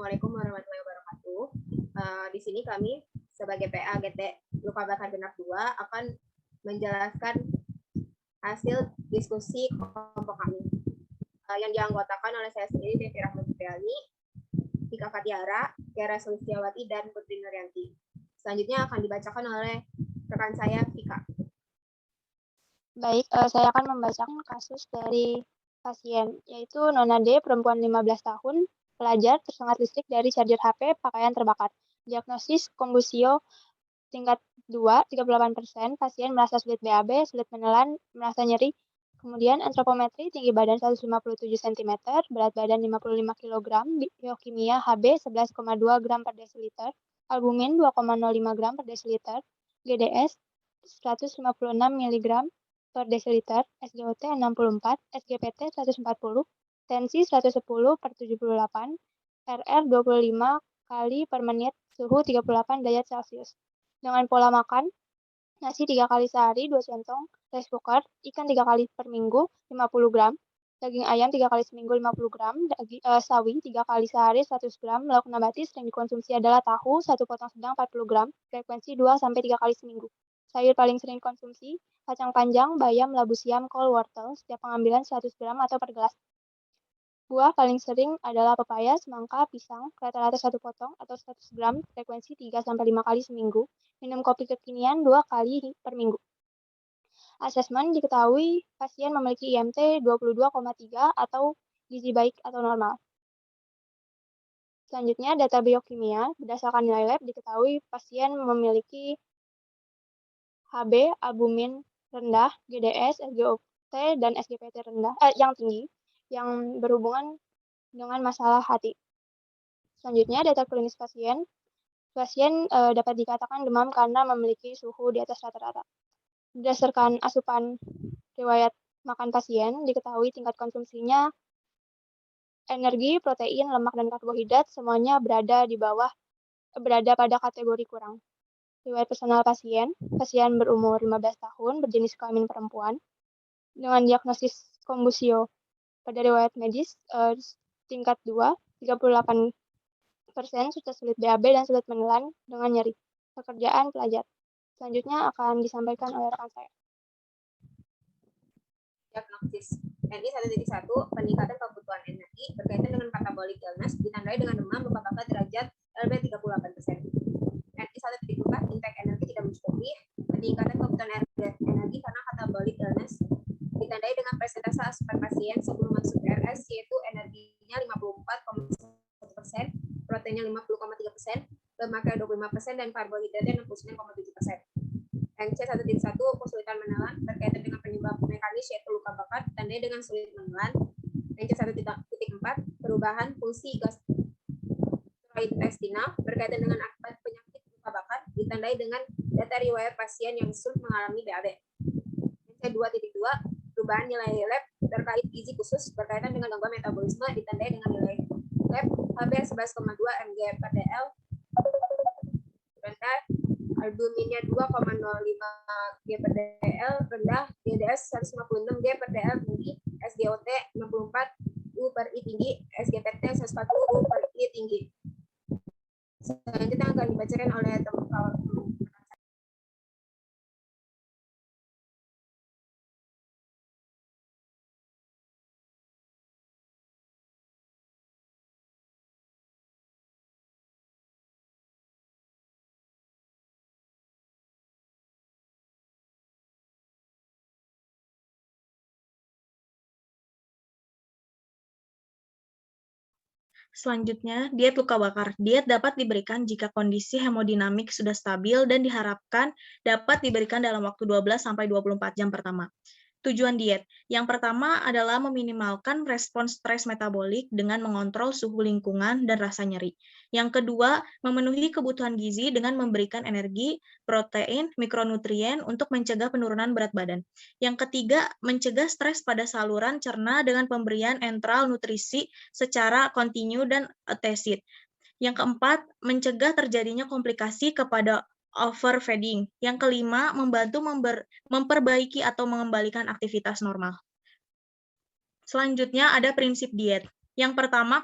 Assalamualaikum warahmatullahi wabarakatuh. Di sini kami sebagai PA GT Luka Bakar Genap 2 akan menjelaskan hasil diskusi kelompok kami yang dianggotakan oleh saya sendiri, Devi Rahmat Fitriani, Tika Fatiara, Kiara Sulistiawati, dan Putri Nuryanti. Selanjutnya akan dibacakan oleh rekan saya, Tika. Baik, saya akan membacakan kasus dari pasien, yaitu Nona D, perempuan 15 tahun, pelajar tersengat listrik dari charger HP, pakaian terbakar. Diagnosis kombusio tingkat 2, 38%, pasien merasa sulit BAB, sulit menelan, merasa nyeri. Kemudian antropometri, tinggi badan 157 cm, berat badan 55 kg, biokimia HB 11,2 gram per desiliter, albumin 2,05 gram per desiliter, GDS 156 mg per desiliter, SGOT 64, SGPT 140, tensi 110 per 78, RR 25 kali per menit, suhu 38 derajat Celcius. Dengan pola makan, nasi 3 kali sehari 2 centong, rice cooker, ikan 3 kali per minggu 50 gram, daging ayam 3 kali seminggu 50 gram, sawi 3 kali sehari 100 gram, lauk nabati sering dikonsumsi adalah tahu 1 potong sedang 40 gram, frekuensi 2-3 kali seminggu. Sayur paling sering dikonsumsi, kacang panjang, bayam, labu siam, kol, wortel, setiap pengambilan 100 gram atau per gelas. Buah paling sering adalah pepaya, semangka, pisang, rata-rata 1 potong atau 100 gram, frekuensi 3-5 kali seminggu. Minum kopi kekinian 2 kali per minggu. Asesmen diketahui pasien memiliki IMT 22,3 atau gizi baik atau normal. Selanjutnya, data biokimia. Berdasarkan nilai lab, diketahui pasien memiliki HB, albumin rendah, GDS, SGOT, dan SGPT rendah, yang tinggi, yang berhubungan dengan masalah hati. Selanjutnya, data klinis pasien. Pasien dapat dikatakan demam karena memiliki suhu di atas rata-rata. Berdasarkan asupan riwayat makan pasien, diketahui tingkat konsumsinya energi, protein, lemak, dan karbohidrat semuanya berada pada kategori kurang. Riwayat personal pasien berumur 15 tahun, berjenis kelamin perempuan, dengan diagnosis kombusio. Pada riwayat medis, tingkat 2, 38% sudah sulit BAB dan sulit menelan dengan nyeri. Pekerjaan pelajar. Selanjutnya akan disampaikan oleh rekan saya. Diagnosis NI 1.1, peningkatan kebutuhan energi berkaitan dengan katabolic illness ditandai dengan demam, luka bakar derajat LB 38%. NI 1.4, intake energi tidak mencukupi, peningkatan kebutuhan energi karena katabolic illness ditandai dengan persentase asupan pasien sebelum masuk RS, yaitu energinya 54,1%, proteinnya 50,3%, lemaknya 25%, dan karbohidratnya 69,7%. NC 1.1, kesulitan menelan berkaitan dengan penyebab mekanis yaitu luka bakar ditandai dengan sulit menelan. NC 1.4, perubahan fungsi gastrointestinal berkaitan dengan akibat penyakit luka bakar ditandai dengan data riwayat pasien yang sulit mengalami BAB. NC 2.2, perubahan nilai lab terkait gizi khusus berkaitan dengan gangguan metabolisme ditandai dengan nilai lab HB 11,2 mg per dl rendah, albuminnya 2,05 G per dl rendah, GDS 156 G per dl tinggi, SGOT 64 U per I tinggi, SGPT 140 U per I tinggi. Selanjutnya akan dibacakan oleh teman-teman. Selanjutnya, diet luka bakar. Diet dapat diberikan jika kondisi hemodinamik sudah stabil dan diharapkan dapat diberikan dalam waktu 12-24 jam pertama. Tujuan diet. Yang pertama adalah meminimalkan respons stres metabolik dengan mengontrol suhu lingkungan dan rasa nyeri. Yang kedua, memenuhi kebutuhan gizi dengan memberikan energi, protein, mikronutrien untuk mencegah penurunan berat badan. Yang ketiga, mencegah stres pada saluran cerna dengan pemberian enteral nutrisi secara kontinu dan acid. Yang keempat, mencegah terjadinya komplikasi kepada overfeeding. Yang kelima, membantu memperbaiki atau mengembalikan aktivitas normal. Selanjutnya ada prinsip diet. Yang pertama,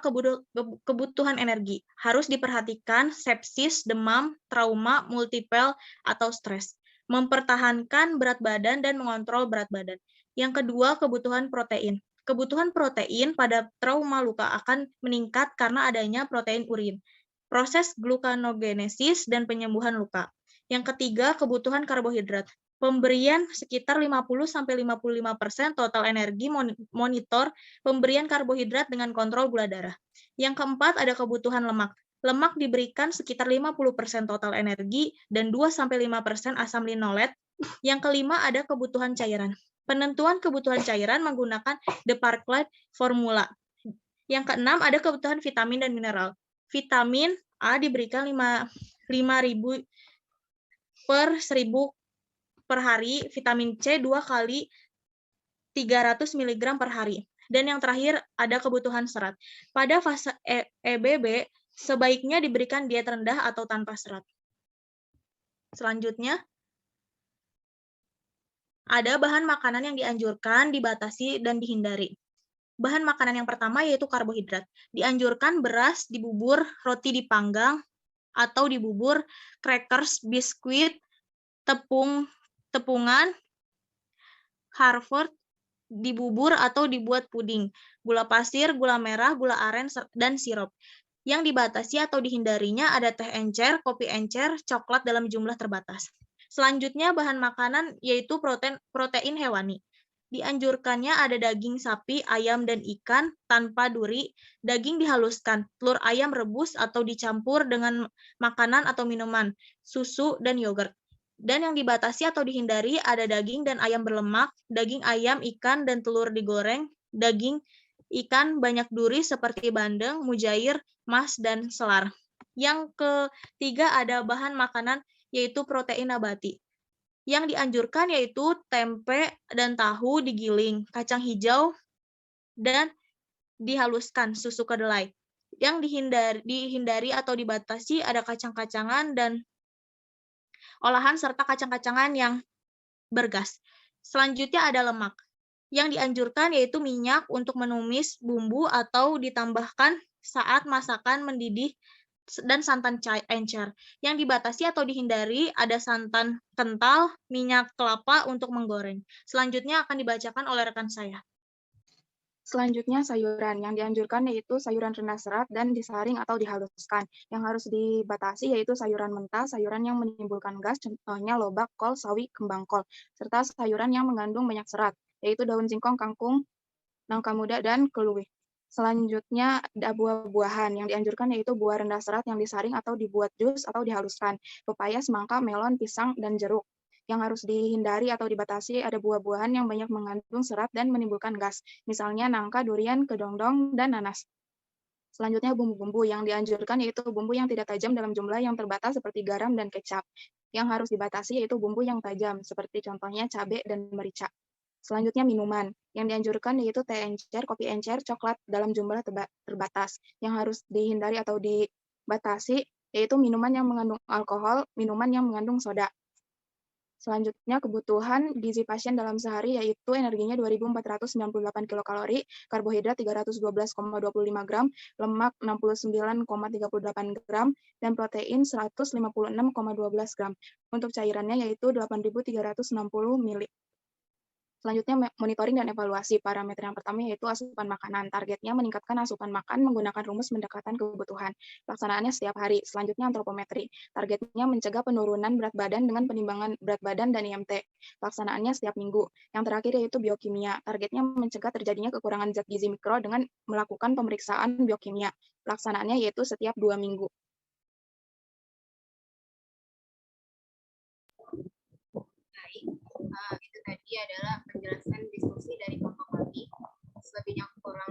kebutuhan energi. Harus diperhatikan sepsis, demam, trauma, multipel, atau stres. Mempertahankan berat badan dan mengontrol berat badan. Yang kedua, kebutuhan protein. Kebutuhan protein pada trauma luka akan meningkat karena adanya protein urin. Proses glukanogenesis dan penyembuhan luka. Yang ketiga, kebutuhan karbohidrat. Pemberian sekitar 50-55% total energi monitor pemberian karbohidrat dengan kontrol gula darah. Yang keempat, ada kebutuhan lemak. Lemak diberikan sekitar 50% total energi dan 2-5% asam linolet. Yang kelima, ada kebutuhan cairan. Penentuan kebutuhan cairan menggunakan The Parklife Formula. Yang keenam, ada kebutuhan vitamin dan mineral. Vitamin A diberikan 5.000 per 1.000 per hari, vitamin C 2 kali 300 mg per hari. Dan yang terakhir, ada kebutuhan serat. Pada fase EBB, sebaiknya diberikan diet rendah atau tanpa serat. Selanjutnya, ada bahan makanan yang dianjurkan, dibatasi, dan dihindari. Bahan makanan yang pertama yaitu karbohidrat. Dianjurkan beras dibubur, roti dipanggang, atau dibubur, crackers, biskuit, tepungan, Harvard, dibubur atau dibuat puding, gula pasir, gula merah, gula aren, dan sirup. Yang dibatasi atau dihindarinya ada teh encer, kopi encer, coklat dalam jumlah terbatas. Selanjutnya bahan makanan yaitu protein hewani. Dianjurkannya ada daging sapi, ayam, dan ikan tanpa duri, daging dihaluskan, telur ayam rebus atau dicampur dengan makanan atau minuman, susu, dan yogurt. Dan yang dibatasi atau dihindari ada daging dan ayam berlemak, daging ayam, ikan, dan telur digoreng, daging ikan banyak duri seperti bandeng, mujair, mas, dan selar. Yang ketiga ada bahan makanan yaitu protein nabati. Yang dianjurkan yaitu tempe dan tahu digiling, kacang hijau, dan dihaluskan, susu kedelai. Yang dihindari atau dibatasi ada kacang-kacangan dan olahan serta kacang-kacangan yang bergas. Selanjutnya ada lemak. Yang dianjurkan yaitu minyak untuk menumis bumbu atau ditambahkan saat masakan mendidih dan santan encer. Yang dibatasi atau dihindari ada santan kental, minyak kelapa untuk menggoreng. Selanjutnya akan dibacakan oleh rekan saya. Selanjutnya sayuran. Yang dianjurkan yaitu sayuran rendah serat dan disaring atau dihaluskan. Yang harus dibatasi yaitu sayuran mentah, sayuran yang menimbulkan gas, contohnya lobak, kol, sawi, kembang kol, serta sayuran yang mengandung banyak serat, yaitu daun singkong, kangkung, nangka muda, dan keluih. Selanjutnya ada buah-buahan. Yang dianjurkan yaitu buah rendah serat yang disaring atau dibuat jus atau dihaluskan. Pepaya, semangka, melon, pisang, dan jeruk. Yang harus dihindari atau dibatasi ada buah-buahan yang banyak mengandung serat dan menimbulkan gas. Misalnya nangka, durian, kedondong, dan nanas. Selanjutnya bumbu-bumbu. Yang dianjurkan yaitu bumbu yang tidak tajam dalam jumlah yang terbatas seperti garam dan kecap. Yang harus dibatasi yaitu bumbu yang tajam seperti contohnya cabai dan merica. Selanjutnya minuman. Yang dianjurkan yaitu teh encer, kopi encer, coklat dalam jumlah terbatas. Yang harus dihindari atau dibatasi yaitu minuman yang mengandung alkohol, minuman yang mengandung soda. Selanjutnya kebutuhan gizi pasien dalam sehari yaitu energinya 2.498 kilokalori, karbohidrat 312,25 gram, lemak 69,38 gram, dan protein 156,12 gram. Untuk cairannya yaitu 8.360 ml. Selanjutnya monitoring dan evaluasi. Parameter yang pertama yaitu asupan makanan. Targetnya meningkatkan asupan makan menggunakan rumus pendekatan kebutuhan. Pelaksanaannya setiap hari. Selanjutnya antropometri. Targetnya mencegah penurunan berat badan dengan penimbangan berat badan dan IMT. Pelaksanaannya setiap minggu. Yang terakhir yaitu biokimia. Targetnya mencegah terjadinya kekurangan zat gizi mikro dengan melakukan pemeriksaan biokimia. Pelaksanaannya yaitu setiap 2 minggu. Itu tadi adalah penjelasan diskusi dari kelompok kami. Selebihnya kurang